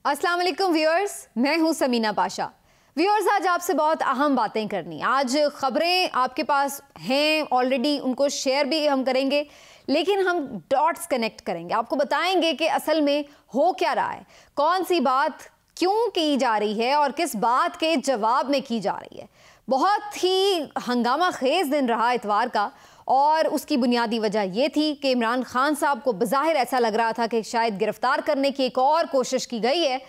अस्सलाम वालेकुम व्यूअर्स, मैं हूं समीना पाशा। व्यूअर्स, आज आपसे बहुत अहम बातें करनी। आज ख़बरें आपके पास हैं ऑलरेडी, उनको शेयर भी हम करेंगे, लेकिन हम डॉट्स कनेक्ट करेंगे, आपको बताएंगे कि असल में हो क्या रहा है, कौन सी बात क्यों की जा रही है और किस बात के जवाब में की जा रही है। बहुत ही हंगामा खेज दिन रहा इतवार का, और उसकी बुनियादी वजह यह थी कि इमरान खान साहब को बज़ाहिर ऐसा लग रहा था कि शायद गिरफ्तार करने की एक और कोशिश की गई है,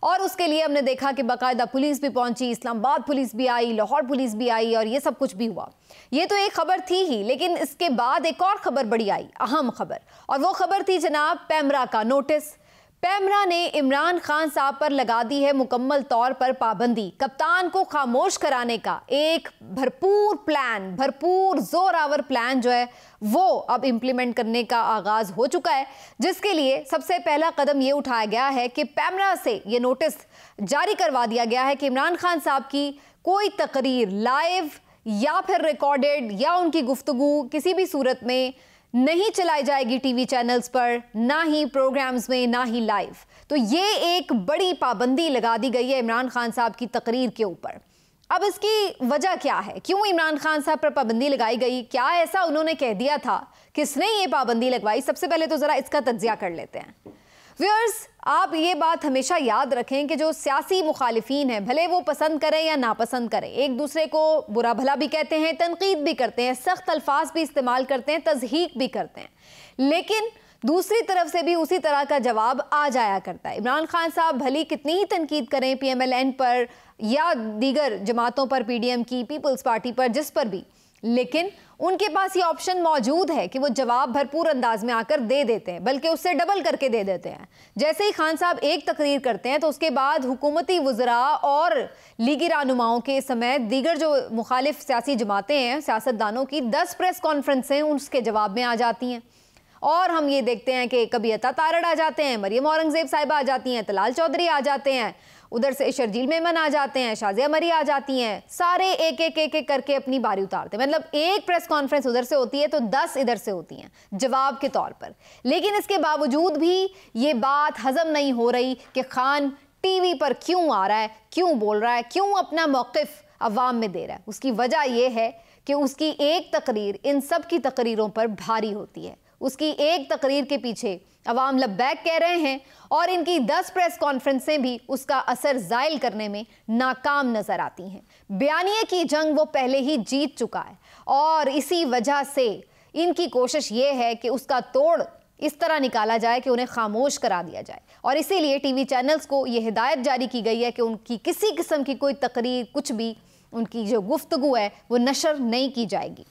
और उसके लिए हमने देखा कि बाकायदा पुलिस भी पहुंची, इस्लामाबाद पुलिस भी आई, लाहौर पुलिस भी आई, और ये सब कुछ भी हुआ। ये तो एक खबर थी ही, लेकिन इसके बाद एक और खबर बड़ी आई, अहम खबर, और वो खबर थी जनाब पैमरा का नोटिस। पैमरा ने इमरान खान साहब पर लगा दी है मुकम्मल तौर पर पाबंदी। कप्तान को खामोश कराने का एक भरपूर प्लान, भरपूर जोरावर प्लान जो है वो अब इम्प्लीमेंट करने का आगाज हो चुका है, जिसके लिए सबसे पहला कदम ये उठाया गया है कि पैमरा से ये नोटिस जारी करवा दिया गया है कि इमरान खान साहब की कोई तकरीर लाइव या फिर रिकॉर्डेड या उनकी गुफ्तगू किसी भी सूरत में नहीं चलाई जाएगी टीवी चैनल्स पर, ना ही प्रोग्राम्स में, ना ही लाइव। तो ये एक बड़ी पाबंदी लगा दी गई है इमरान खान साहब की तकरीर के ऊपर। अब इसकी वजह क्या है, क्यों इमरान खान साहब पर पाबंदी लगाई गई, क्या ऐसा उन्होंने कह दिया था, किसने ये पाबंदी लगवाई? सबसे पहले तो ज़रा इसका तज्जिया कर लेते हैं। व्यूअर्स, आप ये बात हमेशा याद रखें कि जो सियासी मुखालिफिन हैं, भले वो पसंद करें या नापसंद करें, एक दूसरे को बुरा भला भी कहते हैं, तनकीद भी करते हैं, सख्त अल्फाज भी इस्तेमाल करते हैं, तज़हीक भी करते हैं, लेकिन दूसरी तरफ से भी उसी तरह का जवाब आ जाया करता है। इमरान खान साहब भली कितनी ही तनकीद करें PMLN पर या दीगर जमातों पर, PDM की, पीपल्स पार्टी पर, जिस पर भी, लेकिन उनके पास ये ऑप्शन मौजूद है कि वो जवाब भरपूर अंदाज में आकर दे देते हैं, बल्कि उससे डबल करके दे देते हैं। जैसे ही खान साहब एक तकरीर करते हैं तो उसके बाद हुकूमती वज़रा और लीगी रहनुमाओं के समेत दीगर जो मुखालिफ सियासी जमातें हैं, सियासतदानों की 10 प्रेस कॉन्फ्रेंसें उसके जवाब में आ जाती हैं। और हम ये देखते हैं कि कभी अता तारड़ आ जाते हैं, मरियम औरंगज़ेब साहिबा आ जाती हैं, तलाल चौधरी आ जाते हैं, उधर से शर्जील मेमन आ जाते हैं, शाज़िया मरी आ जाती हैं, सारे एक एक करके अपनी बारी उतारते हैं। मतलब एक प्रेस कॉन्फ्रेंस उधर से होती है तो 10 इधर से होती हैं जवाब के तौर पर। लेकिन इसके बावजूद भी ये बात हजम नहीं हो रही कि खान टीवी पर क्यों आ रहा है, क्यों बोल रहा है, क्यों अपना मौक़िफ़ अवाम में दे रहा है। उसकी वजह यह है कि उसकी एक तकरीर इन सब की तकरीरों पर भारी होती है। उसकी एक तकरीर के पीछे अवाम लब्बैक कह रहे हैं, और इनकी 10 प्रेस कॉन्फ्रेंसें भी उसका असर ज़ायल करने में नाकाम नज़र आती हैं। बयानिए की जंग वो पहले ही जीत चुका है, और इसी वजह से इनकी कोशिश ये है कि उसका तोड़ इस तरह निकाला जाए कि उन्हें खामोश करा दिया जाए। और इसीलिए टीवी चैनल्स को ये हिदायत जारी की गई है कि उनकी किसी किस्म की कोई तकरीर, कुछ भी, उनकी जो गुफ्तगू है वो नशर नहीं की जाएगी।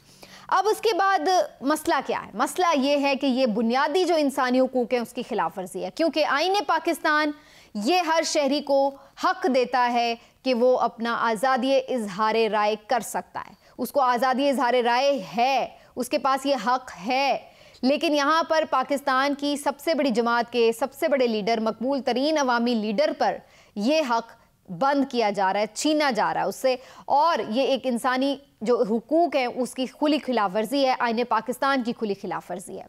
अब उसके बाद मसला क्या है? मसला ये है कि ये बुनियादी जो इंसानी हुकूक है उसकी खिलाफ वर्जी है, क्योंकि आईने पाकिस्तान ये हर शहरी को हक देता है कि वो अपना आज़ादी इजहार राय कर सकता है। उसको आज़ादी इजहार राय है, उसके पास ये हक है। लेकिन यहाँ पर पाकिस्तान की सबसे बड़ी जमात के सबसे बड़े लीडर, मकबूल तरीन अवामी लीडर पर यह हक बंद किया जा रहा है, छीना जा रहा है उससे, और ये एक इंसानी जो हुकूक है उसकी खुली खिलाफ वर्जी है, आईने पाकिस्तान की खुली खिलाफ वर्जी है।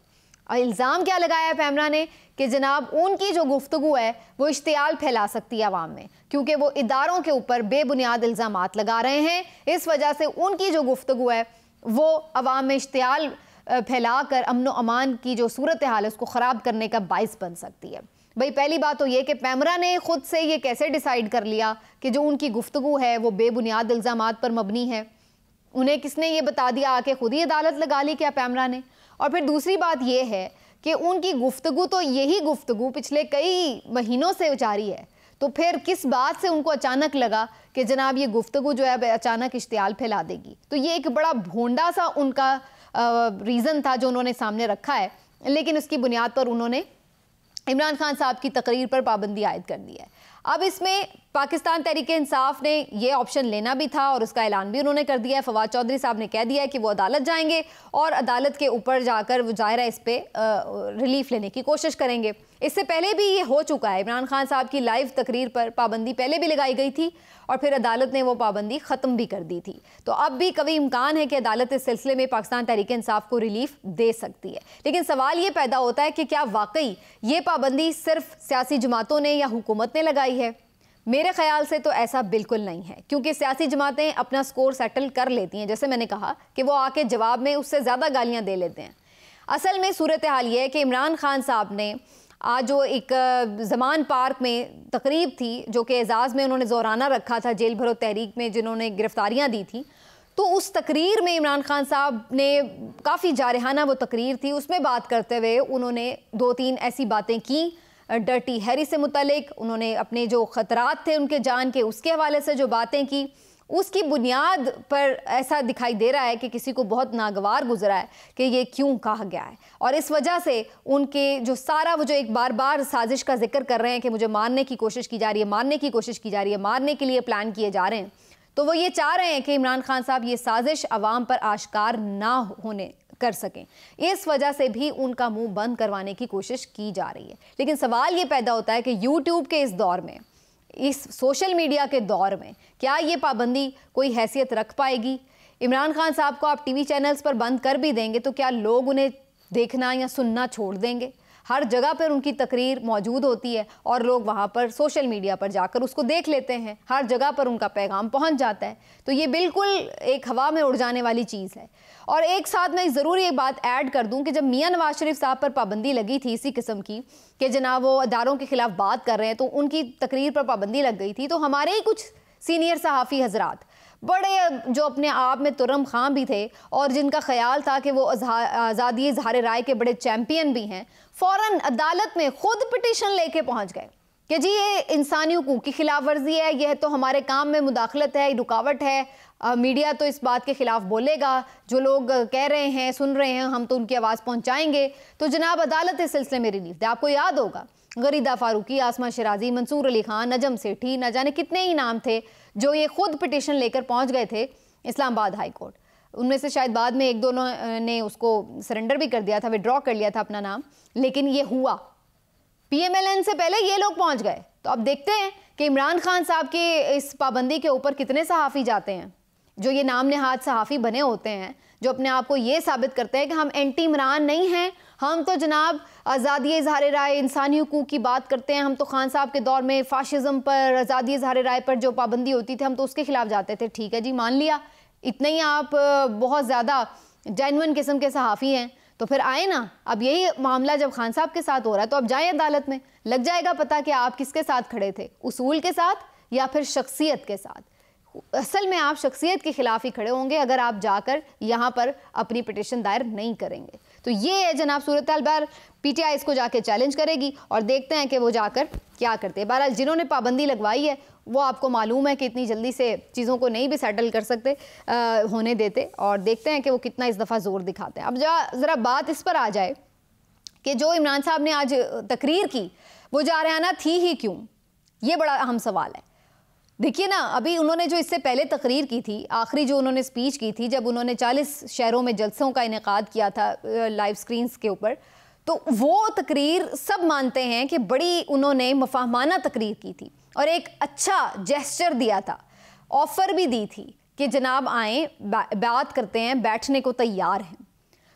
और इल्ज़ाम क्या लगाया है पैमरा ने कि जनाब उनकी जो गुफ्तगू है वो इश्तियाल फैला सकती है अवाम में, क्योंकि वो इदारों के ऊपर बेबुनियाद इल्ज़ामात लगा रहे हैं। इस वजह से उनकी जो गुफ्तगू है वो अवाम में इश्तियाल फैला कर अमन व अमान की जो सूरत हाल है उसको ख़राब करने का बाइस बन सकती है। भाई, पहली बात तो ये कि पैमरा ने खुद से ये कैसे डिसाइड कर लिया कि जो उनकी गुफ्तगू है वो बेबुनियाद इल्ज़ामात पर मबनी है? उन्हें किसने ये बता दिया? आके खुद ही अदालत लगा ली क्या पैमरा ने? और फिर दूसरी बात ये है कि उनकी गुफ्तगू तो यही गुफ्तगू पिछले कई महीनों से जारी है, तो फिर किस बात से उनको अचानक लगा कि जनाब ये गुफ्तगू जो है अचानक इश्तियाल फैला देगी? तो ये एक बड़ा भोंडा सा उनका रीज़न था जो उन्होंने सामने रखा है, लेकिन उसकी बुनियाद पर उन्होंने इमरान खान साहब की तकरीर पर पाबंदी आयद कर दी है। अब इसमें पाकिस्तान तहरीक-ए-इंसाफ ने ये ऑप्शन लेना भी था और उसका ऐलान भी उन्होंने कर दिया है। फवाद चौधरी साहब ने कह दिया है कि वो अदालत जाएंगे और अदालत के ऊपर जाकर वो ज़ाहिर है इस पर रिलीफ लेने की कोशिश करेंगे। इससे पहले भी ये हो चुका है, इमरान खान साहब की लाइव तकरीर पर पाबंदी पहले भी लगाई गई थी और फिर अदालत ने वो पाबंदी ख़त्म भी कर दी थी। तो अब भी कभी इम्कान है कि अदालत इस सिलसिले में पाकिस्तान तहरीक-ए-इंसाफ को रिलीफ दे सकती है। लेकिन सवाल ये पैदा होता है कि क्या वाकई ये पाबंदी सिर्फ सियासी जमातों ने या हुकूमत ने लगाई है? मेरे ख्याल से तो ऐसा बिल्कुल नहीं है, क्योंकि सियासी जमातें अपना स्कोर सेटल कर लेती हैं। जैसे मैंने कहा कि वो आके जवाब में उससे ज़्यादा गालियाँ दे लेते हैं। असल में सूरत हाल ये है कि इमरान खान साहब ने आज जो एक ज़मान पार्क में तकरीब थी, जो कि एजाज़ में उन्होंने ज़ोराना रखा था जेल भरो तहरीक में जिन्होंने गिरफ्तारियाँ दी थी, तो उस तकरीर में इमरान खान साहब ने काफ़ी जारहाना वो तकरीर थी, उसमें बात करते हुए उन्होंने 2-3 ऐसी बातें की डर्टी हैरी से मुतल्लिक। उन्होंने अपने जो ख़तरात थे उनके जान के, उसके हवाले से जो बातें की, उसकी बुनियाद पर ऐसा दिखाई दे रहा है कि किसी को बहुत नागवार गुजरा है कि ये क्यों कहा गया है। और इस वजह से उनके जो सारा वो जो एक बार बार साजिश का जिक्र कर रहे हैं कि मुझे मारने की कोशिश की जा रही है, मारने की कोशिश की जा रही है, मारने के लिए प्लान किए जा रहे हैं, तो वो ये चाह रहे हैं कि इमरान खान साहब ये साजिश अवाम पर आश्कार ना होने कर सकें। इस वजह से भी उनका मुंह बंद करवाने की कोशिश की जा रही है। लेकिन सवाल ये पैदा होता है कि यूट्यूब के इस दौर में, इस सोशल मीडिया के दौर में, क्या ये पाबंदी कोई हैसियत रख पाएगी? इमरान खान साहब को आप टीवी चैनल्स पर बंद कर भी देंगे तो क्या लोग उन्हें देखना या सुनना छोड़ देंगे? हर जगह पर उनकी तकरीर मौजूद होती है और लोग वहाँ पर सोशल मीडिया पर जाकर उसको देख लेते हैं, हर जगह पर उनका पैगाम पहुँच जाता है। तो ये बिल्कुल एक हवा में उड़ जाने वाली चीज़ है। और एक साथ मैं ज़रूर एक बात ऐड कर दूं कि जब मियां नवाज शरीफ साहब पर पाबंदी लगी थी इसी किस्म की कि जनाब वो अदारों के ख़िलाफ़ बात कर रहे हैं, तो उनकी तकरीर पर पाबंदी लग गई थी, तो हमारे ही कुछ सीनियर सहाफ़ी हजरात बड़े जो अपने आप में तुर्रम खां भी थे और जिनका ख्याल था कि वो आज़ादी इज़हार राय के बड़े चैम्पियन भी हैं, फ़ौरन अदालत में ख़ुद पिटीशन लेके पहुँच गए कि जी ये इंसानी हुकूक की खिलाफ वर्जी है, यह तो हमारे काम में मुदाखलत है, रुकावट है, मीडिया तो इस बात के ख़िलाफ़ बोलेगा, जो लोग कह रहे हैं सुन रहे हैं हम तो उनकी आवाज़ पहुंचाएंगे। तो जनाब अदालत इस सिलसिले में रिलीफ दे। आपको याद होगा गरीदा फारूकी, आसमा शराजी, मंसूर अली खान, नजम सेठी, न जाने कितने ही नाम थे जो ये खुद पिटीशन लेकर पहुँच गए थे इस्लामाबाद हाई कोर्ट। उनमें से शायद बाद में एक दोनों ने उसको सरेंडर भी कर दिया था, विड्रॉ कर लिया था अपना नाम, लेकिन ये हुआ। PMLN से पहले ये लोग पहुँच गए। तो अब देखते हैं कि इमरान खान साहब के इस पाबंदी के ऊपर कितने सहाफ़ी जाते हैं जो ये नाम नहाद सहाफ़ी बने होते हैं, जो अपने आप को ये साबित करते हैं कि हम एंटी इमरान नहीं हैं, हम तो जनाब आज़ादी इज़हार राय, इंसानी हुकूक की बात करते हैं, हम तो खान साहब के दौर में फ़ाशिज़म पर, आज़ादी इज़हार राय पर जो पाबंदी होती थी हम तो उसके ख़िलाफ़ जाते थे। ठीक है जी, मान लिया, इतने ही आप बहुत ज़्यादा जेन्युइन किस्म के सहाफ़ी हैं, तो फिर आए ना। अब यही मामला जब खान साहब के साथ हो रहा है तो अब जाएँ अदालत में, लग जाएगा पता कि आप किसके साथ खड़े थे, उसूल के साथ या फिर शख्सियत के साथ। असल में आप शख्सियत के खिलाफ ही खड़े होंगे अगर आप जाकर यहाँ पर अपनी पिटीशन दायर नहीं करेंगे। तो ये है जनाब सूरत हाल। बार PTI इसको जाके चैलेंज करेगी और देखते हैं कि वो जाकर क्या करते हैं। बहरहाल जिन्होंने पाबंदी लगवाई है वो आपको मालूम है कि इतनी जल्दी से चीज़ों को नहीं भी सेटल कर सकते होने देते, और देखते हैं कि वो कितना इस दफ़ा ज़ोर दिखाते हैं। अब ज़रा बात इस पर आ जाए कि जो इमरान साहब ने आज तकरीर की वो जारहाना थी ही क्यों, ये बड़ा अहम सवाल है। देखिए ना, अभी उन्होंने जो इससे पहले तकरीर की थी, आखिरी जो उन्होंने स्पीच की थी जब उन्होंने 40 शहरों में जलसों का इनेकाद किया था लाइव स्क्रीन्स के ऊपर, तो वो तकरीर सब मानते हैं कि बड़ी उन्होंने मुफाहमाना तकरीर की थी और एक अच्छा जेस्चर दिया था, ऑफ़र भी दी थी कि जनाब आएँ, बात करते हैं, बैठने को तैयार हैं।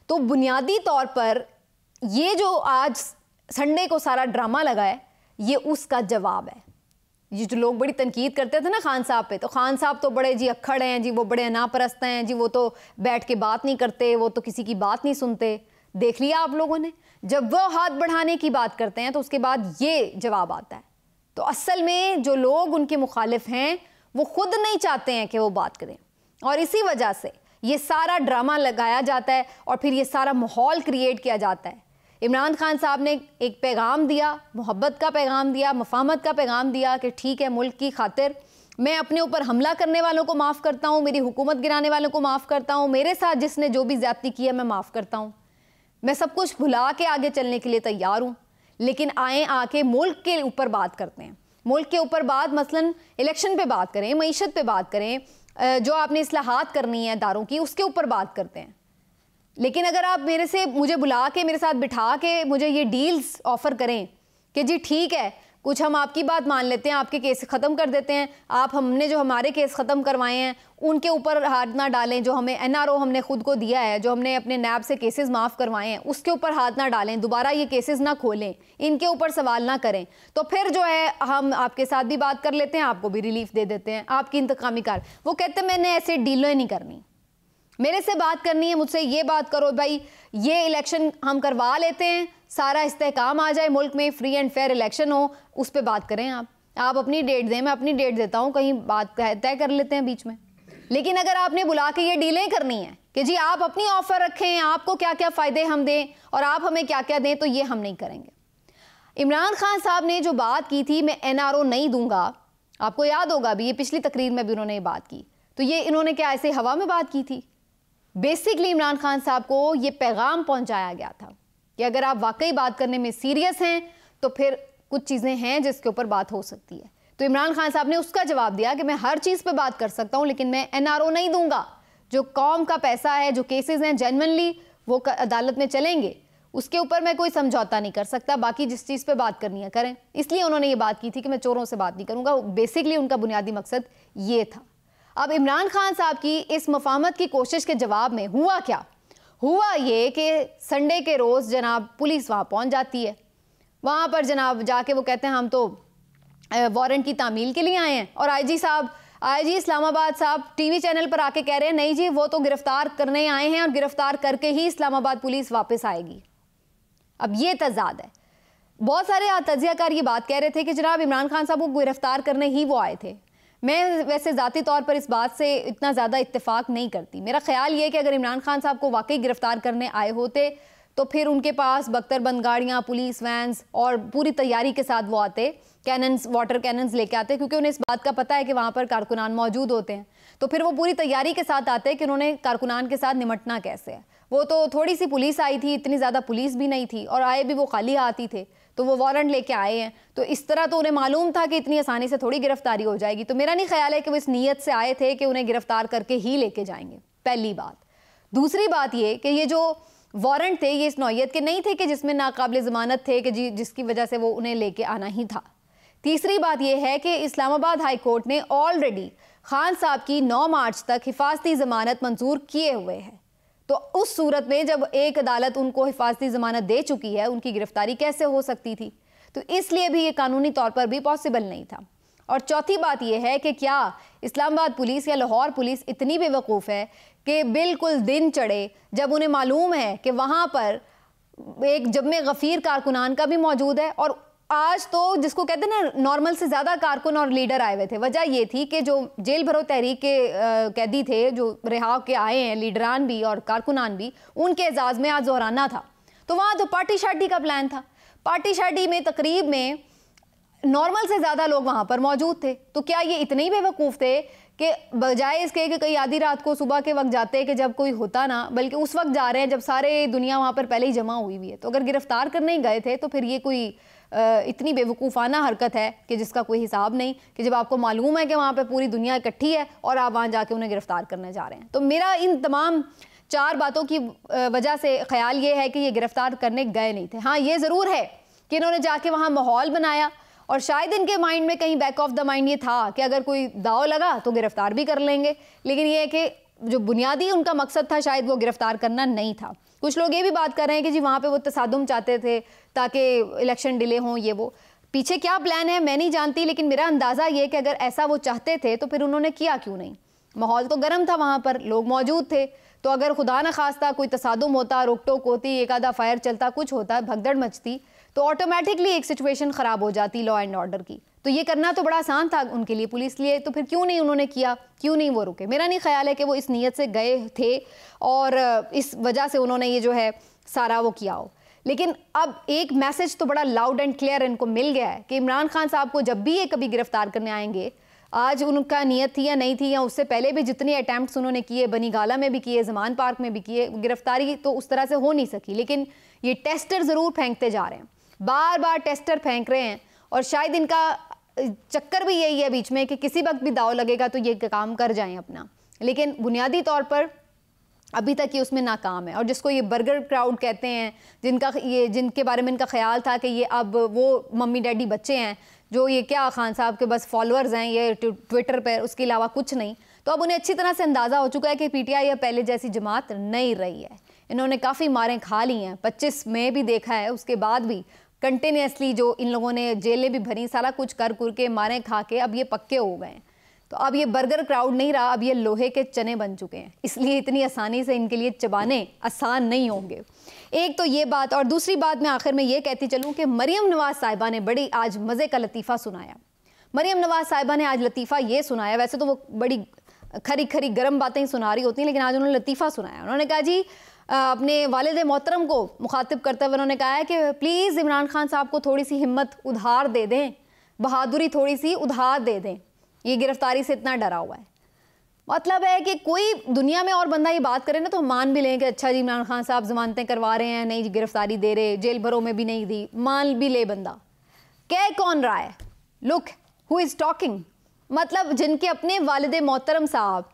तो बुनियादी तौर पर ये जो आज संडे को सारा ड्रामा लगा है ये उसका जवाब है। ये जो लोग बड़ी तनकीद करते थे ना खान साहब पे, तो खान साहब तो बड़े जी अक्खड़ हैं जी, वो बड़े अनापरस्त हैं जी, वो तो बैठ के बात नहीं करते, वो तो किसी की बात नहीं सुनते। देख लिया आप लोगों ने, जब वो हाथ बढ़ाने की बात करते हैं तो उसके बाद ये जवाब आता है। तो असल में जो लोग उनके मुखालिफ हैं वो खुद नहीं चाहते हैं कि वो बात करें, और इसी वजह से ये सारा ड्रामा लगाया जाता है और फिर ये सारा माहौल क्रिएट किया जाता है। इमरान खान साहब ने एक पैगाम दिया, मोहब्बत का पैगाम दिया, मफाहमत का पैगाम दिया कि ठीक है, मुल्क की खातिर मैं अपने ऊपर हमला करने वालों को माफ़ करता हूँ, मेरी हुकूमत गिराने वालों को माफ़ करता हूँ, मेरे साथ जिसने जो भी ज़्यादती की है मैं माफ़ करता हूँ, मैं सब कुछ भुला के आगे चलने के लिए तैयार हूँ, लेकिन आके मुल्क के ऊपर बात करते हैं, मुल्क के ऊपर बात, मसलन इलेक्शन पे बात करें, मईशत पे बात करें, जो आपने इस्लाहात करनी है इदारों की, उसके ऊपर बात करते हैं। लेकिन अगर आप मुझे बुला के, मेरे साथ बिठा के मुझे ये डील्स ऑफ़र करें कि जी ठीक है, कुछ हम आपकी बात मान लेते हैं, आपके केस ख़त्म कर देते हैं, हमने जो हमारे केस ख़त्म करवाए हैं उनके ऊपर हाथ ना डालें, जो हमें NRO हमने ख़ुद को दिया है, जो हमने अपने नैब से केसेस माफ़ करवाए हैं उसके ऊपर हाथ ना डालें, दोबारा ये केसेस ना खोलें, इनके ऊपर सवाल ना करें, तो फिर जो है हम आपके साथ भी बात कर लेते हैं, आपको भी रिलीफ दे देते हैं, आपकी इंतकामी कार। वो कहते हैं मैंने ऐसे डीलें नहीं करनी, मेरे से बात करनी है, मुझसे ये बात करो भाई, ये इलेक्शन हम करवा लेते हैं, सारा इस्तेहकाम आ जाए मुल्क में, फ्री एंड फेयर इलेक्शन हो, उस पर बात करें आप अपनी डेट दें, मैं अपनी डेट देता हूँ, कहीं बात तय कर लेते हैं बीच में। लेकिन अगर आपने बुला के ये डीलें करनी है कि जी आप अपनी ऑफ़र रखें, आपको क्या क्या फ़ायदे हम दें और आप हमें क्या क्या दें, तो ये हम नहीं करेंगे। इमरान खान साहब ने जो बात की थी, मैं NRO नहीं दूंगा, आपको याद होगा भी, ये पिछली तकरीर में भी उन्होंने ये बात की, तो ये इन्होंने क्या ऐसे हवा में बात की थी? बेसिकली इमरान खान साहब को ये पैगाम पहुंचाया गया था कि अगर आप वाकई बात करने में सीरियस हैं तो फिर कुछ चीज़ें हैं जिसके ऊपर बात हो सकती है। तो इमरान खान साहब ने उसका जवाब दिया कि मैं हर चीज़ पे बात कर सकता हूं, लेकिन मैं NRO नहीं दूंगा। जो कौम का पैसा है, जो केसेस हैं जेन्युइनली वो अदालत में चलेंगे, उसके ऊपर मैं कोई समझौता नहीं कर सकता, बाकी जिस चीज़ पे बात करनी है करें। इसलिए उन्होंने ये बात की थी कि मैं चोरों से बात नहीं करूँगा। बेसिकली उनका बुनियादी मकसद ये था। अब इमरान खान साहब की इस मफाहमत की कोशिश के जवाब में हुआ क्या? हुआ ये कि संडे के रोज़ जनाब पुलिस वहाँ पहुँच जाती है, वहाँ पर जनाब जाके वो कहते हैं हम तो वारंट की तामील के लिए आए हैं, और IG इस्लामाबाद साहब टीवी चैनल पर आके कह रहे हैं नहीं जी वो तो गिरफ्तार करने आए हैं और गिरफ्तार करके ही इस्लामाबाद पुलिस वापस आएगी। अब ये तजाद है। बहुत सारे तजियाकार ये बात कह रहे थे कि जनाब इमरान खान साहब को गिरफ्तार करने ही वो आए थे। मैं वैसे ज़ाती तौर पर इस बात से इतना ज़्यादा इत्तेफाक नहीं करती। मेरा ख्याल ये है कि अगर इमरान खान साहब को वाकई गिरफ्तार करने आए होते तो फिर उनके पास बख्तरबंद गाड़ियाँ, पुलिस वैन्स और पूरी तैयारी के साथ वो आते, कैनन्स, वाटर कैनन्स लेके आते, क्योंकि उन्हें इस बात का पता है कि वहाँ पर कारकुनान मौजूद होते हैं। तो फिर वो पूरी तैयारी के साथ आते कि उन्होंने कारकुनान के साथ निमटना कैसे है। वो तो थोड़ी सी पुलिस आई थी, इतनी ज़्यादा पुलिस भी नहीं थी, और आए भी वो खाली हाथ थी, तो वो वारंट लेके आए हैं। तो इस तरह तो उन्हें मालूम था कि इतनी आसानी से थोड़ी गिरफ्तारी हो जाएगी। तो मेरा नहीं ख्याल है कि वो इस नीयत से आए थे कि उन्हें गिरफ्तार करके ही लेके जाएंगे, पहली बात। दूसरी बात ये कि ये जो वारंट थे ये इस नौयत के नहीं थे कि जिसमें नाकाबिल ज़मानत थे कि जिसकी वजह से वो उन्हें लेके आना ही था। तीसरी बात यह है कि इस्लामाबाद हाई कोर्ट ने ऑलरेडी खान साहब की 9 मार्च तक हिफाजती ज़मानत मंजूर किए हुए है। तो उस सूरत में जब एक अदालत उनको हिफाजती ज़मानत दे चुकी है, उनकी गिरफ्तारी कैसे हो सकती थी? तो इसलिए भी ये कानूनी तौर पर भी पॉसिबल नहीं था। और चौथी बात यह है कि क्या इस्लामाबाद पुलिस या लाहौर पुलिस इतनी बेवकूफ़ है कि बिल्कुल दिन चढ़े जब उन्हें मालूम है कि वहाँ पर एक जम्मे गफ़ीर कारकुनान का भी मौजूद है, और आज तो जिसको कहते हैं ना नॉर्मल से ज़्यादा कारकुन और लीडर आए हुए थे। वजह ये थी कि जो जेल भरो तहरीक के कैदी थे, जो रिहा के आए हैं, लीडरान भी और कारकुनान भी, उनके एजाज़ में आज ज़ोहराना था। तो वहाँ तो पार्टी शार्टी का प्लान था। पार्टी शार्टी में तकरीब में नॉर्मल से ज़्यादा लोग वहाँ पर मौजूद थे। तो क्या ये इतने ही बेवकूफ़ थे कि बजाय इसके कि कई आधी रात को सुबह के वक्त जाते कि जब कोई होता ना, बल्कि उस वक्त जा रहे हैं जब सारे दुनिया वहाँ पर पहले ही जमा हुई हुई है। तो अगर गिरफ्तार करने ही गए थे तो फिर ये कोई इतनी बेवकूफ़ाना हरकत है कि जिसका कोई हिसाब नहीं, कि जब आपको मालूम है कि वहाँ पर पूरी दुनिया इकट्ठी है और आप वहाँ जाके उन्हें गिरफ्तार करने जा रहे हैं। तो मेरा इन तमाम 4 बातों की वजह से ख्याल ये है कि ये गिरफ्तार करने गए नहीं थे। हाँ, ये ज़रूर है कि इन्होंने जाके वहाँ माहौल बनाया, और शायद इनके माइंड में कहीं बैक ऑफ द माइंड ये था कि अगर कोई दाव लगा तो गिरफ्तार भी कर लेंगे। लेकिन ये है कि जो बुनियादी उनका मकसद था शायद वो गिरफ्तार करना नहीं था। कुछ लोग ये भी बात कर रहे हैं कि जी वहाँ पे वो तसादुम चाहते थे ताकि इलेक्शन डिले हों, ये वो। पीछे क्या प्लान है मैं नहीं जानती, लेकिन मेरा अंदाज़ा ये कि अगर ऐसा वो चाहते थे तो फिर उन्होंने किया क्यों नहीं? माहौल तो गर्म था, वहाँ पर लोग मौजूद थे, तो अगर खुदा न खास्ता कोई तसादुम होता, रोक टोक होती, एक आधा फायर चलता, कुछ होता, भगदड़ मचती, तो ऑटोमेटिकली एक सिचुएशन ख़राब हो जाती लॉ एंड ऑर्डर की। तो ये करना तो बड़ा आसान था उनके लिए, पुलिस लिए, तो फिर क्यों नहीं उन्होंने किया, क्यों नहीं वो रुके? मेरा नहीं ख्याल है कि वो इस नीयत से गए थे और इस वजह से उन्होंने ये जो है सारा वो किया हो। लेकिन अब एक मैसेज तो बड़ा लाउड एंड क्लियर इनको मिल गया है कि इमरान खान साहब को जब भी ये कभी गिरफ्तार करने आएंगे, आज उनका नीयत थी या नहीं थी, या उससे पहले भी जितने अटैम्प्ट्स उन्होंने किए, बनी गाला में भी किए, ज़मान पार्क में भी किए, गिरफ्तारी तो उस तरह से हो नहीं सकी। लेकिन ये टेस्टर ज़रूर फेंकते जा रहे हैं, बार बार टेस्टर फेंक रहे हैं, और शायद इनका चक्कर भी यही है बीच में कि किसी वक्त भी दाव लगेगा तो ये काम कर जाएं अपना, लेकिन बुनियादी तौर पर अभी तक ये उसमें नाकाम है। और जिसको ये बर्गर क्राउड कहते हैं, जिनके बारे में इनका ख्याल था कि ये अब वो मम्मी डैडी बच्चे हैं जो ये क्या खान साहब के बस फॉलोअर्स हैं ये ट्विटर पर, उसके अलावा कुछ नहीं, तो अब उन्हें अच्छी तरह से अंदाज़ा हो चुका है कि पीटीआई अब पहले जैसी जमात नहीं रही है। इन्होंने काफ़ी मारें खा ली हैं, 25 में भी देखा है, उसके बाद भी कंटिन्यूसली जो इन लोगों ने जेलें भी भरी, सारा कुछ कर के मारें खा के अब ये पक्के हो गए हैं। तो अब ये बर्गर क्राउड नहीं रहा, अब ये लोहे के चने बन चुके हैं, इसलिए इतनी आसानी से इनके लिए चबाने आसान नहीं होंगे। एक तो ये बात, और दूसरी बात मैं आखिर में ये कहती चलूँ कि मरियम नवाज़ साहिबा ने बड़ी आज मज़े का लतीफ़ा सुनाया। मरियम नवाज़ साहिबा ने आज लतीफ़ा ये सुनाया, वैसे तो वो बड़ी खरी खरी गर्म बातें ही सुना रही होती हैं, लेकिन आज उन्होंने लतीफ़ा सुनाया। उन्होंने कहा जी, अपने वालिद मोहतरम को मुखातिब करते हुए उन्होंने कहा है कि प्लीज़ इमरान खान साहब को थोड़ी सी हिम्मत उधार दे दें, बहादुरी थोड़ी सी उधार दे दें, ये गिरफ्तारी से इतना डरा हुआ है। मतलब है कि कोई दुनिया में और बंदा ये बात करे ना तो हम मान भी लें कि अच्छा जी इमरान खान साहब ज़मानतें करवा रहे हैं, नहीं जी गिरफ्तारी दे रहे, जेल भरों में भी नहीं दी, मान भी ले बंदा। कह कौन रहा है? Look who is talking. मतलब जिनके अपने वालिद मोहतरम साहब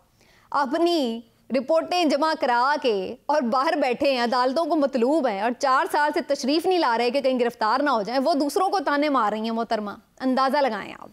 अपनी रिपोर्टें जमा करा के और बाहर बैठे हैं, अदालतों को मतलूब हैं और 4 साल से तशरीफ़ नहीं ला रहे कि कहीं गिरफ्तार ना हो जाए, वो दूसरों को ताने मार रही हैं। मोहतरमा, अंदाज़ा लगाएं आप,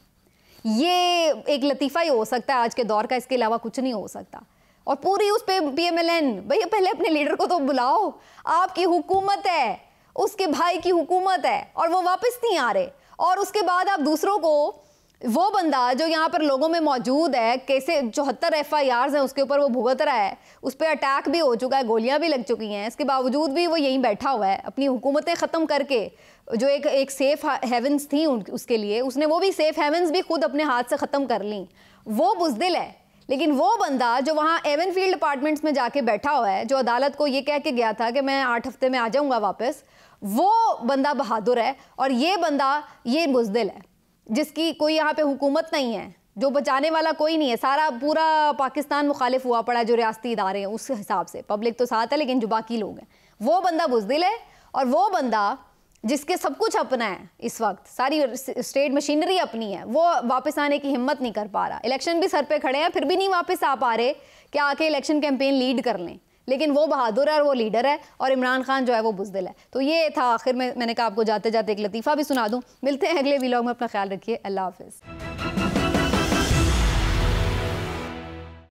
ये एक लतीफ़ा ही हो सकता है आज के दौर का, इसके अलावा कुछ नहीं हो सकता। और पूरी उस पर PMLN, भैया पहले अपने लीडर को तो बुलाओ, आपकी हुकूमत है, उसके भाई की हुकूमत है और वो वापस नहीं आ रहे, और उसके बाद आप दूसरों को, वो बंदा जो यहाँ पर लोगों में मौजूद है, कैसे 74 FIRs हैं उसके ऊपर वो भुगत रहा है, उस पर अटैक भी हो चुका है, गोलियां भी लग चुकी हैं, इसके बावजूद भी वो यहीं बैठा हुआ है अपनी हुकूमतें ख़त्म करके। जो एक सेफ हेवन्स थी उसके लिए, उसने वो भी सेफ हेवन्स भी खुद अपने हाथ से ख़त्म कर ली, वो बुज़दिल है। लेकिन वो बंदा जो वहाँ एवनफील्ड अपार्टमेंट्स में जाके बैठा हुआ है, जो अदालत को ये कह के गया था कि मैं 8 हफ्ते में आ जाऊँगा वापस, वो बंदा बहादुर है और ये बंदा ये बुज़दिल है जिसकी कोई यहाँ पे हुकूमत नहीं है, जो बचाने वाला कोई नहीं है। सारा पूरा पाकिस्तान मुखालिफ हुआ पड़ा, जो रियासती इदारे हैं उस हिसाब से, पब्लिक तो साथ है लेकिन जो बाकी लोग हैं, वो बंदा बुज़दिल है। और वो बंदा जिसके सब कुछ अपना है, इस वक्त सारी स्टेट मशीनरी अपनी है, वो वापस आने की हिम्मत नहीं कर पा रहा। इलेक्शन भी सर पे खड़े हैं, फिर भी नहीं वापस आ पा रहे कि आके इलेक्शन कैंपेन लीड कर लें। लेकिन वो बहादुर है और वो लीडर है, और इमरान खान जो है वो बुज़दिल है। तो ये था आखिर में, मैंने कहा आपको जाते जाते एक लतीफ़ा भी सुना दूँ। मिलते हैं अगले व्लॉग में, अपना ख्याल रखिए, अल्लाह हाफ़िज़।